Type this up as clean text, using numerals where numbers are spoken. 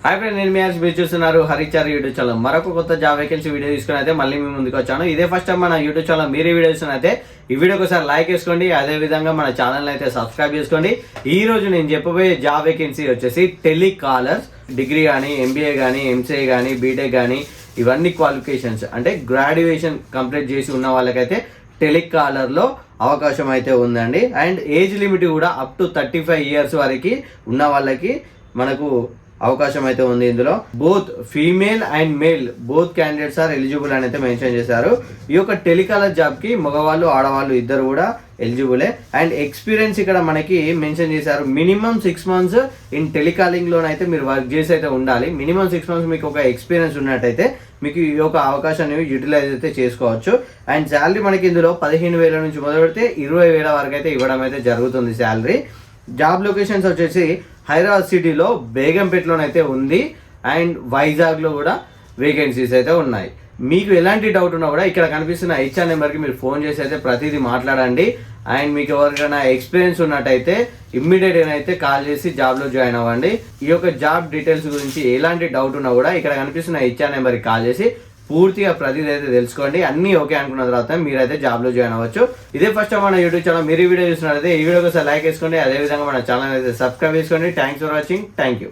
Hi friend, నేను మీ మీరు చూస్తున్నారు హరిచార్ యూట్యూబ్ ఛానల్. మరొక కొత్త జాబ్ వేకెన్సీ వీడియో తీసుకుని అయితే మళ్ళీ మీ ముందుకు వచ్చాను. ఇదే ఫస్ట్ టైం మన యూట్యూబ్ ఛానల్ మీరు ఈ వీడియో అయితే ఈ వీడియోకి ఒకసారి లైక్ చేసుకోండి. అదే విధంగా మన ఛానల్ అయితే సబ్స్క్రైబ్ చేసుకోండి. ఈ రోజు నేను చెప్పబోయే జాబ్ వేకెన్సీ వచ్చేసి టెలికాలర్స్. డిగ్రీ కానీ, ఎంబీఏ కానీ, ఎంసీఏ కానీ, బీటెక్ కానీ, ఇవన్నీ క్వాలిఫికేషన్స్ అంటే గ్రాడ్యుయేషన్ కంప్లీట్ చేసి ఉన్న వాళ్ళకైతే టెలికాలర్లో అవకాశం అయితే ఉందండి. అండ్ ఏజ్ లిమిట్ కూడా అప్ టు 35 years వరకు ఉన్న వాళ్ళకి మనకు అవకాశం అయితే ఉంది. ఇందులో both female and male both candidates are eligible అని అయితే మెన్షన్ చేశారు. ఈ యొక్క టెలికాలర్ జాబ్ కి మగవాళ్ళు ఆడవాళ్ళు ఇద్దరు కూడా ఎలిజిబులే. అండ్ ఎక్స్పీరియన్స్ ఇక్కడ మనకి మెన్షన్ చేశారు. మినిమం 6 months ఇన్ టెలికాలింగ్ లోనైతే మీరు వర్క్ చేసి అయితే ఉండాలి. మినిమం 6 months మీకు ఒక ఎక్స్పీరియన్స్ ఉన్నట్టయితే మీకు ఈ యొక్క అవకాశాన్ని యూటిలైజ్ అయితే చేసుకోవచ్చు. అండ్ శాలరీ మనకి ఇందులో 15,000 నుంచి మొదలు పెడితే 20,000 వరకు అయితే ఇవ్వడం అయితే జరుగుతుంది శాలరీ. జాబ్ లొకేషన్స్ వచ్చేసి హైదరాబాద్ సిటీలో బేగంపేటలోనైతే ఉంది. అండ్ వైజాగ్లో కూడా వేకెన్సీస్ అయితే ఉన్నాయి. మీకు ఎలాంటి డౌట్ ఉన్నా కూడా ఇక్కడ కనిపిస్తున్న HR నెంబర్కి మీరు ఫోన్ చేసి అయితే ప్రతిదీ మాట్లాడండి. అండ్ మీకు ఎవరికైనా ఎక్స్పీరియన్స్ ఉన్నట్టయితే ఇమ్మీడియట్ అయితే కాల్ చేసి జాబ్లో జాయిన్ అవ్వండి. ఈ యొక్క జాబ్ డీటెయిల్స్ గురించి ఎలాంటి డౌట్ ఉన్నా కూడా ఇక్కడ కనిపిస్తున్న HR నెంబర్కి కాల్ చేసి పూర్తిగా ప్రతిదీ అయితే తెలుసుకోండి. అన్ని ఓకే అనుకున్న తర్వాత మీరైతే జాబ్లో జాయిన్ అవ్వచ్చు. ఇదే ఫస్ట్ మన యూట్యూబ్ ఛానల్ మీరు ఈ వీడియో చూసినట్లయితే ఈ వీడియోకి ఒకసారి లైక్ చేసుకోండి. అదేవిధంగా మన ఛానల్ అయితే సబ్స్క్రైబ్ చేసుకోండి. Thanks for watching. Thank you.